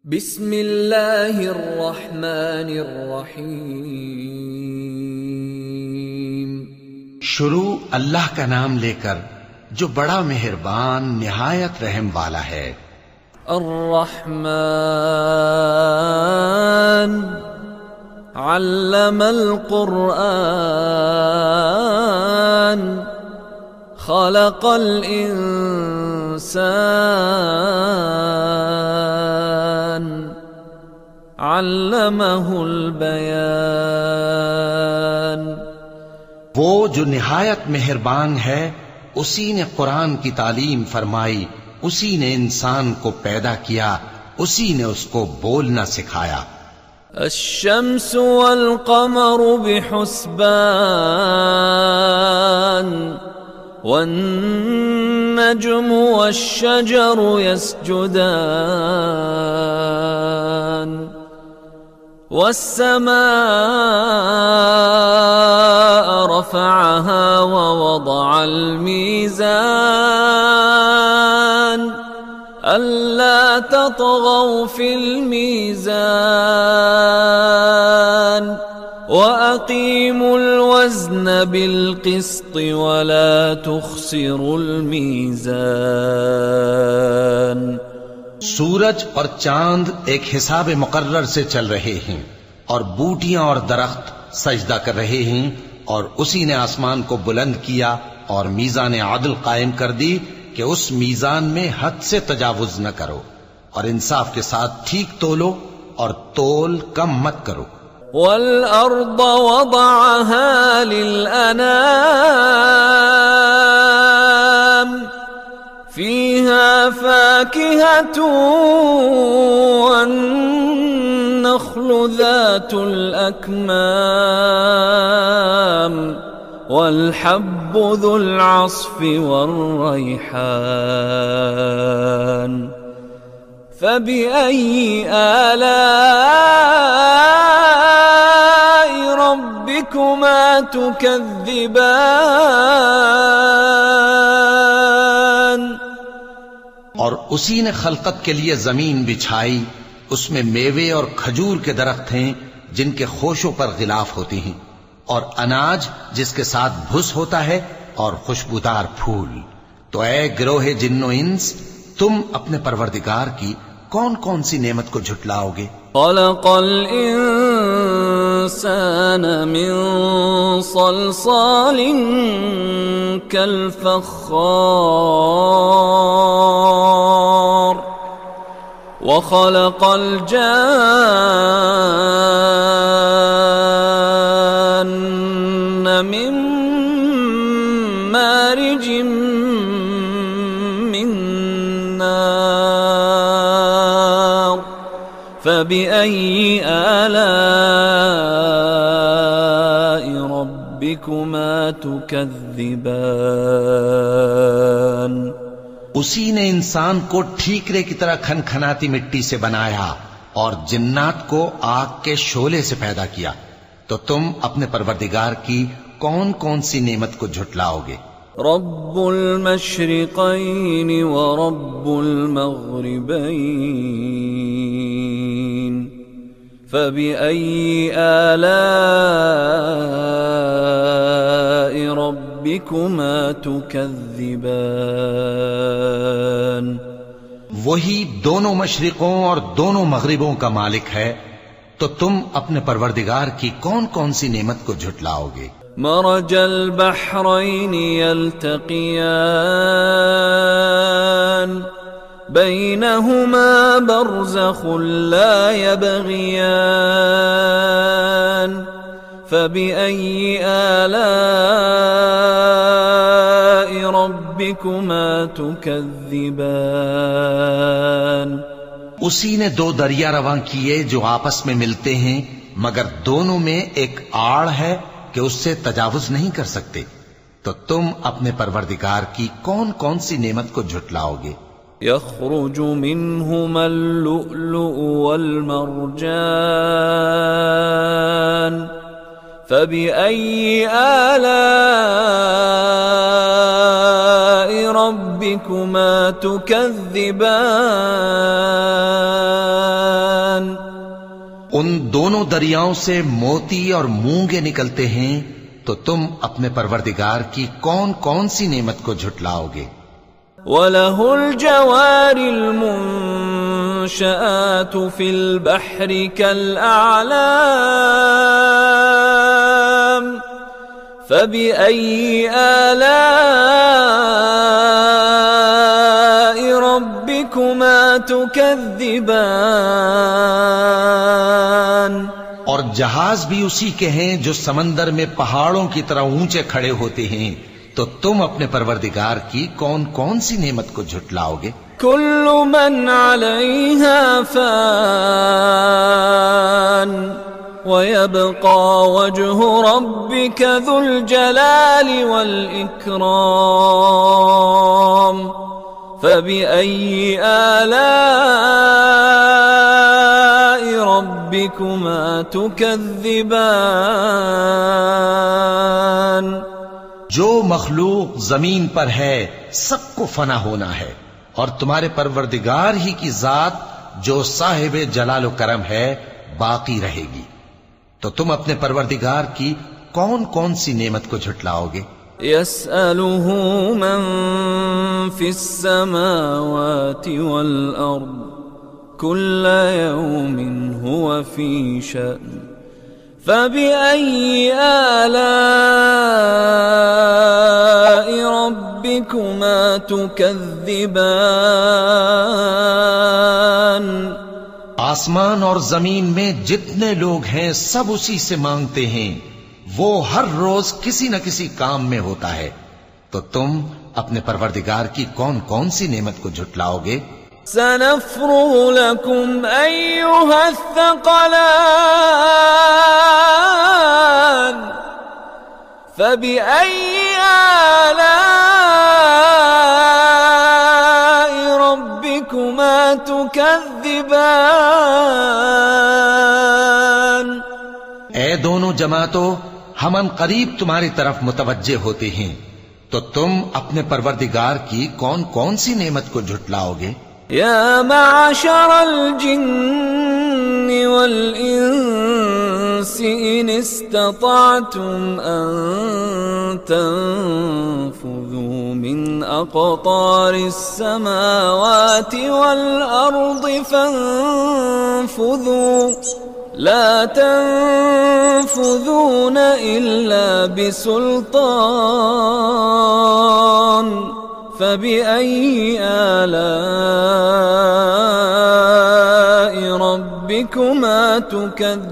بسم اللہ الرحمن الرحیم۔ شروع اللہ کا نام لے کر جو بڑا مہربان نہایت رحم والا ہے۔ الرحمن علم القرآن خلق الانسان علمہ البیان۔ وہ جو نہایت مہربان ہے، اسی نے قرآن کی تعلیم فرمائی، اسی نے انسان کو پیدا کیا، اسی نے اس کو بولنا سکھایا۔ الشمس والقمر بحسبان والنجم والشجر يسجدان والسماء رفعها ووضع الميزان ألا تطغوا في الميزان وأقيموا الوزن بالقسط ولا تخسروا الميزان۔ سورج اور چاند ایک حساب مقرر سے چل رہے ہیں، اور بوٹیاں اور درخت سجدہ کر رہے ہیں، اور اسی نے آسمان کو بلند کیا اور میزان عدل قائم کر دی کہ اس میزان میں حد سے تجاوز نہ کرو، اور انصاف کے ساتھ ٹھیک تولو اور تول کم مت کرو۔ والأرض وضعها للأنام فيها فاكهة والنخل ذات الأكمام والحب ذو العصف والريحان فبأي آلاء ربكما تكذبان۔ اور اسی نے خلقت کے لیے زمین بچھائی، اس میں میوے اور کھجور کے درخت ہیں جن کے خوشوں پر غلاف ہوتی ہیں، اور اناج جس کے ساتھ بھس ہوتا ہے، اور خوشبودار پھول۔ تو اے گروہ جن و انس، تم اپنے پروردگار کی کون کون سی نعمت کو جھٹلاؤ گے؟ خلق الانسان من صلصال كالفخار وخلق الجان من مارج من نار فبأي آلاء ربكما تكذبان۔ اسی نے انسان کو ٹھیکرے کی طرح کھنکھناتی مٹی سے بنایا اور جنات کو آگ کے شعلے سے پیدا کیا، تو تم اپنے پروردگار کی کون کون سی نعمت کو جھٹلاؤ گے؟ رب المشرقین ورب المغربین فبأي آلاء ربكما تكذبان۔ وہی دونوں مشرقوں اور دونوں مغربوں کا مالک ہے، تو تم اپنے پروردگار کی کون کون سی نعمت کو جھٹلاؤ گے؟ مرج البحرین یلتقیان بینہما برزخ لا یبغیان فبأي آلاء ربكما تكذبان۔ اسی نے دو دریا رواں کیے جو آپس میں ملتے ہیں، مگر دونوں میں ایک آڑ ہے کہ اس سے تجاوز نہیں کر سکتے، تو تم اپنے پروردگار کی کون کون سی نعمت کو جھٹلاؤ گے؟ يخرج منهما اللؤلؤ والمرجان فبأي آلاء ربكما تكذبان ان دونوں دریاؤں سے موتی اور مونگے نکلتے ہیں، تو تم اپنے پروردگار کی کون کون سی نعمت کو جھٹلاؤ گے؟ وَلَهُ الْجَوَارِ الْمُنشَآتُ فِي الْبَحْرِ كَالْأَعْلَامِ فَبِأَيِّ آلَاءِ رَبِّكُمَا تُكَذِّبَانِ؟ اور جہاز بھی اسی کے ہیں جو سمندر میں پہاڑوں کی طرح اونچے کھڑے ہوتے ہیں، تو تم اپنے پروردگار کی کون کون سی نعمت کو جھٹلاؤ گے؟ كل من عليها فان ويبقى وجه ربك ذو الجلال والإكرام فبأي آلاء ربكما تكذبان؟ جو مخلوق زمین پر ہے سب کو فنا ہونا ہے، اور تمہارے پروردگار ہی کی ذات جو صاحب جلال و کرم ہے باقی رہے گی، تو تم اپنے پروردگار کی کون کون سی نعمت کو جھٹلاؤ گے؟ يسأله من في السماوات والأرض كل يوم هو في شأن فبأي آلاء ربكما تكذبان؟ آسمان اور زمین میں جتنے لوگ ہیں سب اسی سے مانگتے ہیں، وہ ہر روز کسی نہ کسی کام میں ہوتا ہے، تو تم اپنے پروردگار کی کون کون سی نعمت کو جھٹلاؤ گے؟ سنفرغ لكم أيها الثقلان فبأي آلاء ربكما تكذبان؟ اے دونوں جماعتوں، ہم ان قریب تمہاری طرف متوجہ ہوتے ہیں، تو تم اپنے پروردگار کی کون کون سی نعمت کو جھٹلاؤ گے؟ يا معشر الجن والإنس إن استطعتم أن تنفذوا من أقطار السماوات والأرض فانفذوا لا تنفذون إلا بسلطان فبأي آلاء ربكما تكذبان؟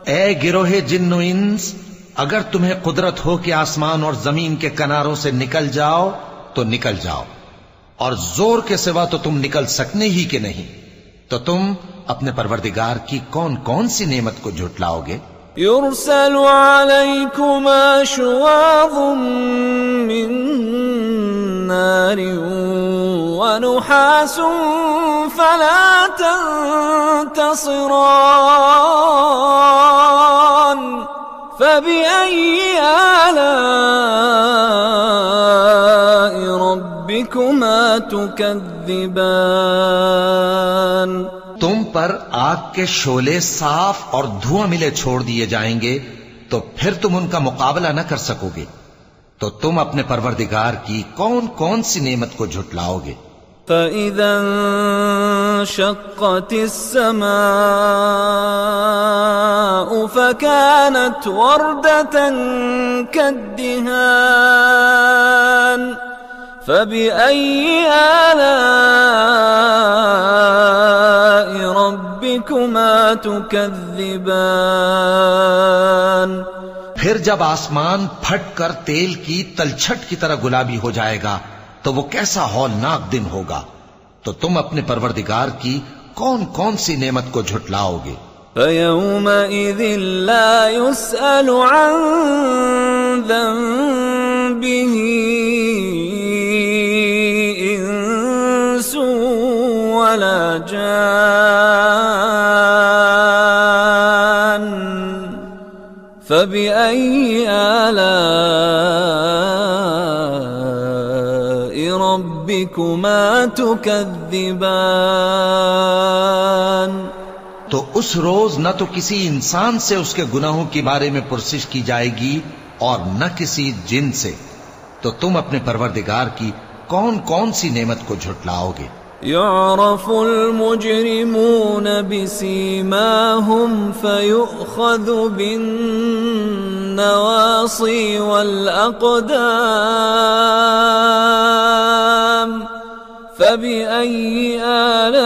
اے گروہ جن و انس، اگر تمہیں قدرت ہو کہ آسمان اور زمین کے کناروں سے نکل جاؤ تو نکل جاؤ، اور زور کے سوا تو تم نکل سکنے ہی کہ نہیں، تو تم اپنے پروردگار کی کون کون سی نعمت کو جھٹلاؤ گے؟ يرسل عليكما شواظ من نار ونحاس فلا تنتصران فبأي آلاء ربكما تكذبان؟ تم پر آگ کے شعلے صاف اور دھواں ملے چھوڑ دیے جائیں گے، تو پھر تم ان کا مقابلہ نہ کر سکو گے، تو تم اپنے پروردگار کی کون کون سی نعمت کو جھٹلاؤ گے؟ فَإِذَا انشَقَّتِ السَّمَاءُ فَكَانَتْ وَرْدَةً كَالدِّهَانِ فَبِأَيِّ آلَاءِ رَبِّكُمَا تُكَذِّبَانِ؟ پھر جب آسمان پھٹ کر تیل کی تلچھٹ کی طرح گلابی ہو جائے گا تو وہ کیسا ہولناک دن ہوگا، تو تم اپنے پروردگار کی کون کون سی نعمت کو جھٹلاؤ گے؟ فَيَوْمَئِذٍ لَا يُسْأَلُ عَنْ ذَنبِهِ إِنسٌ وَلَا جَانٌّ فَبِأَيِّ آلَاءِ ربكما تكذبان تو اس روز نہ تو کسی انسان سے اس کے گناہوں کے بارے میں پرسش کی جائے گی اور نہ کسی جن سے، تو تم اپنے پروردگار کی کون کون سی نعمت کو جھٹلاؤ گے؟ يعرف المجرمون بسيماهم فيؤخذ بالنواصي والأقدام فبأي آلاء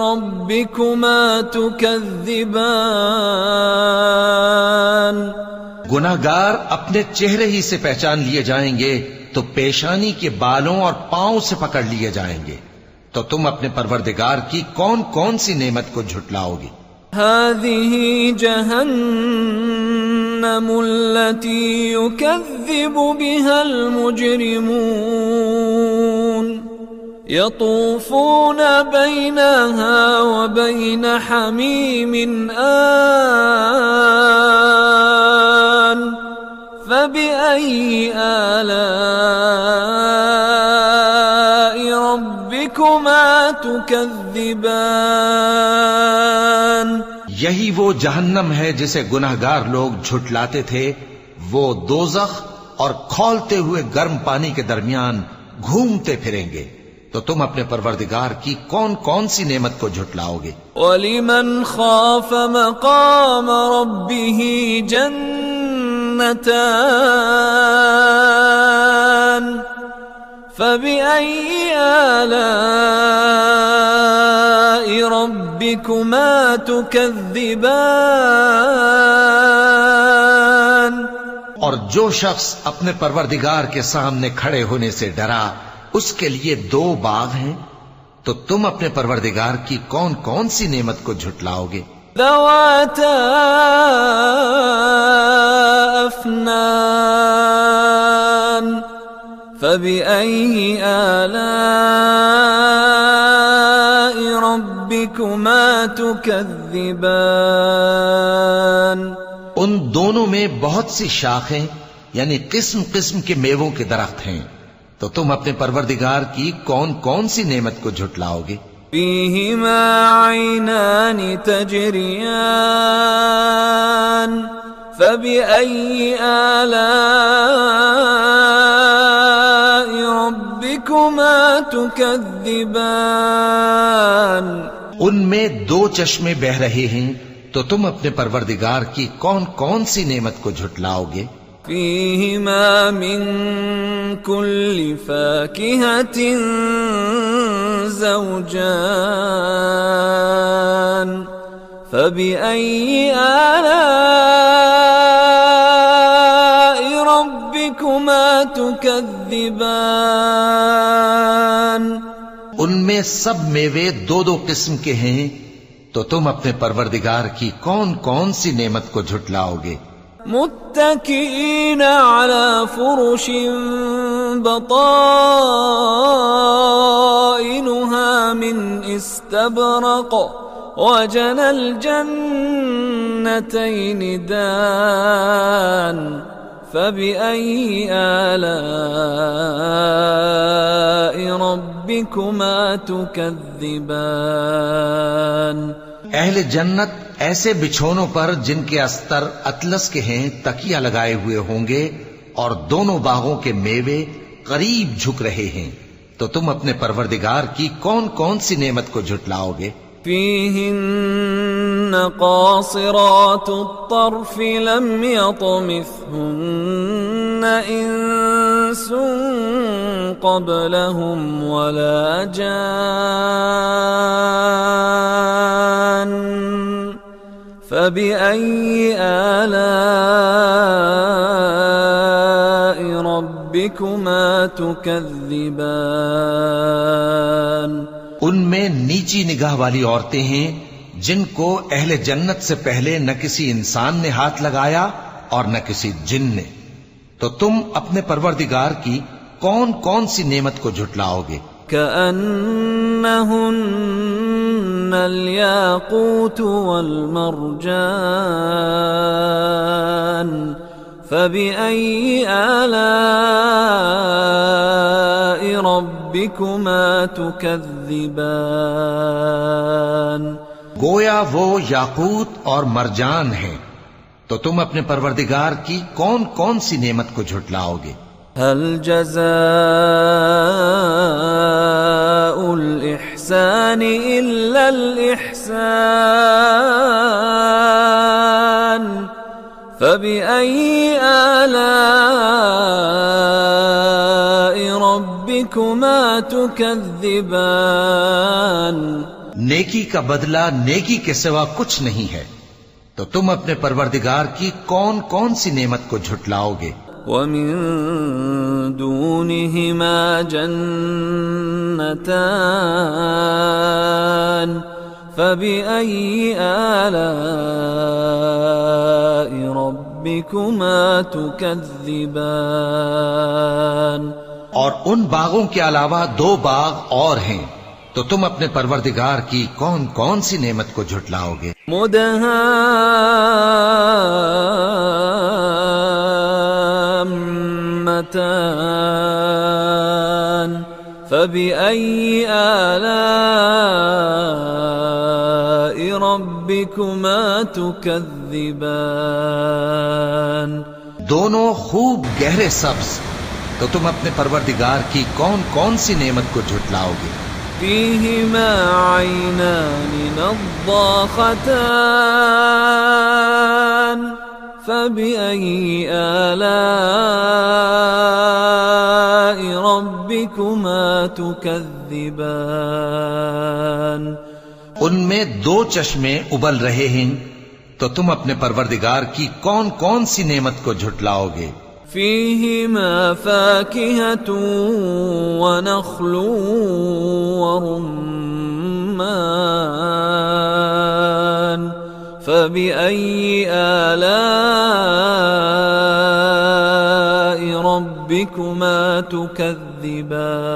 ربكما تكذبان گناہگار اپنے چہرے ہی سے پہچان لیے جائیں گے تو پیشانی کے بالوں اور پاؤں سے پکڑ لیے جائیں گے، تو تم اپنے پروردگار کی کون کون سی نعمت کو جھٹلاؤ گے؟ هذه جهنم التي يكذب بها المجرمون يطوفون بينها وبين حميم آن فبأي آلاء ربكما تكذبان یہی وہ جہنم ہے جسے گناہگار لوگ جھٹلاتے تھے، وہ دوزخ اور کھولتے ہوئے گرم پانی کے درمیان گھومتے پھریں گے، تو تم اپنے پروردگار کی کون کون سی نعمت کو جھٹلاؤ گے؟ وَلِمَنْ خَافَ مَقَامَ رَبِّهِ جَنَّتَانِ فَبِأَيِّ آلَاءِ رَبِّكُمَا تُكَذِّبَانِ اور جو شخص اپنے پروردگار کے سامنے کھڑے ہونے سے ڈرا، اس کے لیے 2 باغ ہیں، تو تم اپنے پروردگار کی کون کون سی نعمت کو جھٹلاؤ گے؟ ذواتا افنان فبأي آلاء ربكما تكذبان ان دونوں میں بہت سی شاخیں یعنی قسم قسم کے میووں کے درخت ہیں، تو تم اپنے پروردگار کی کون کون سی نعمت کو جھٹلاؤ گے؟ فيهما عينان تجريان فبأي آلاء ربكما تكذبان ان میں 2 چشمے بہ رہے ہیں، تو تم اپنے پروردگار کی کون کون سی نعمت کو جھٹلاؤ گے؟ فيهما من كل فاكهة زوجان فبأي آلاء ربكما تكذبان ان میں سب میوے 2 قسم کے ہیں، تو تم اپنے پروردگار کی کون کون سی نعمت کو جھٹلاؤ گے؟ متكئين على فرش بطائنها من استبرق وجنى الجنتين دان فبأي آلاء ربكما تكذبان اہل جنت ایسے بچھونوں پر جن کے استر اطلس کے ہیں تکیہ لگائے ہوئے ہوں گے، اور دونوں باغوں کے میوے قریب جھک رہے ہیں، تو تم اپنے پروردگار کی کون کون سی نعمت کو جھٹلاؤ گے؟ فيهن قاصرات الطرف لم يطمثهن إنس قبلهم ولا جان فبأي آلاء ربكما تكذبان ان میں نیچی نگاہ والی عورتیں ہیں جن کو اہل جنت سے پہلے نہ کسی انسان نے ہاتھ لگایا اور نہ کسی جن نے، تو تم اپنے پروردگار کی کون کون سی نعمت کو جھٹلاؤ گے؟ كأنهن الياقوت والمرجان فبأي آلاء ربكما تكذبان گویا وہ یاقوت اور مرجان ہیں، تو تم اپنے پروردگار کی کون کون سی نعمت کو جھٹلاؤ گے؟ هل جزاء الإحسان إلا الإحسان فبأي آلاء ربكما تكذبان نیکی کا بدلہ نیکی کے سوا کچھ نہیں ہے، تو تم اپنے پروردگار کی کون کون سی نعمت کو جھٹلاؤ گے؟ وَمِن دُونِهِمَا جَنَّتَانِ فَبِأَيِّ آلَاءِ رَبِّكُمَا تُكَذِّبَانِ اور ان باغوں کے علاوہ 2 باغ اور ہیں، تو تم اپنے پروردگار کی کون کون سی نعمت کو جھٹلاؤ گے؟ مدهامتان فبأي آلاء ربكما تكذبان دونوں خوب گہرے سبز، تو تم اپنے پروردگار کی کون کون سی نعمت کو جھٹلاؤ گے؟ فيهما عينان نضاختان فبأي آلاء ربكما تكذبان ان میں 2 چشمے ابل رہے ہیں، تو تم اپنے پروردگار کی کون کون سی نعمت کو جھٹلاؤ گے؟ فيهما فاكهة ونخل ورمان فبأي آلاء ربكما تكذبان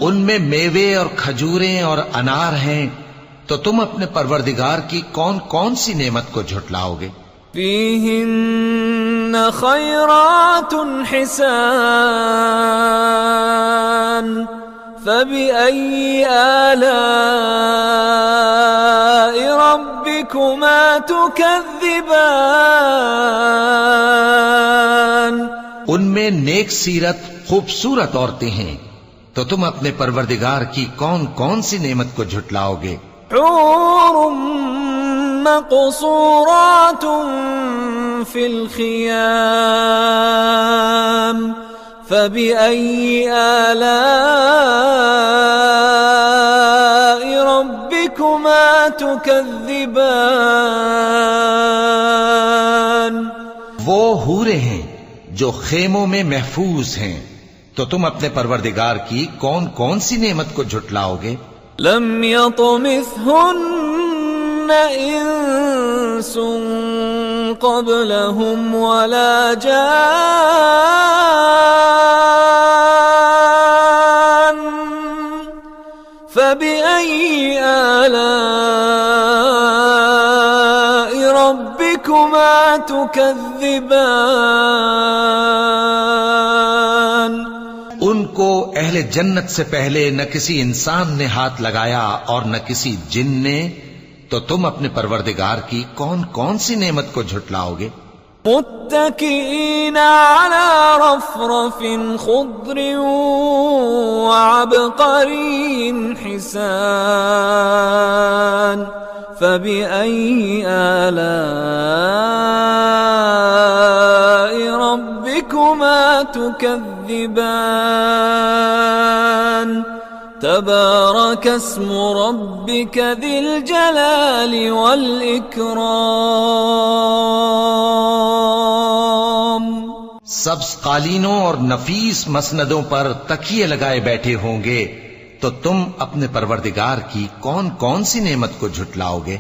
ان میں میوے اور کھجوریں اور انار ہیں، تو تم اپنے پروردگار کی کون کون سی نعمت کو جھٹلاؤ گے؟ فيهن خيرات حسان فبأي آلاء ربكما تكذبان ان میں نیک سیرت خوبصورت عورتیں ہیں، تو تم اپنے پروردگار کی کون کون سی نعمت کو جھٹلاؤ گے؟ حور مقصورات في الخيام فبأي آلاء ربكما تكذبان وہ حوریں ہیں جو خیموں میں محفوظ ہیں، تو تم اپنے پروردگار کی کون کون سی نعمت کو جھٹلاؤ گے؟ لم يطمثهن انس قبلهم ولا جان فبأي آلاء ربكما تكذبان ان کو اہل جنت سے پہلے نہ کسی انسان نے ہاتھ لگایا اور نہ کسی جن نے، تو تم اپنے پروردگار کی کون کون سی نعمت کو جھٹلاؤ گے؟ متكئين على رفرف خضر وعبقري حسان فبأي آلاء ربكما تكذبان تبارك اسم ربك ذي الجلال والإكرام سبز قالینوں اور نفیس مسندوں پر تکیے لگائے بیٹھے ہوں گے، تو تم اپنے پروردگار کی کون کون سی نعمت کو جھٹلاؤ گے؟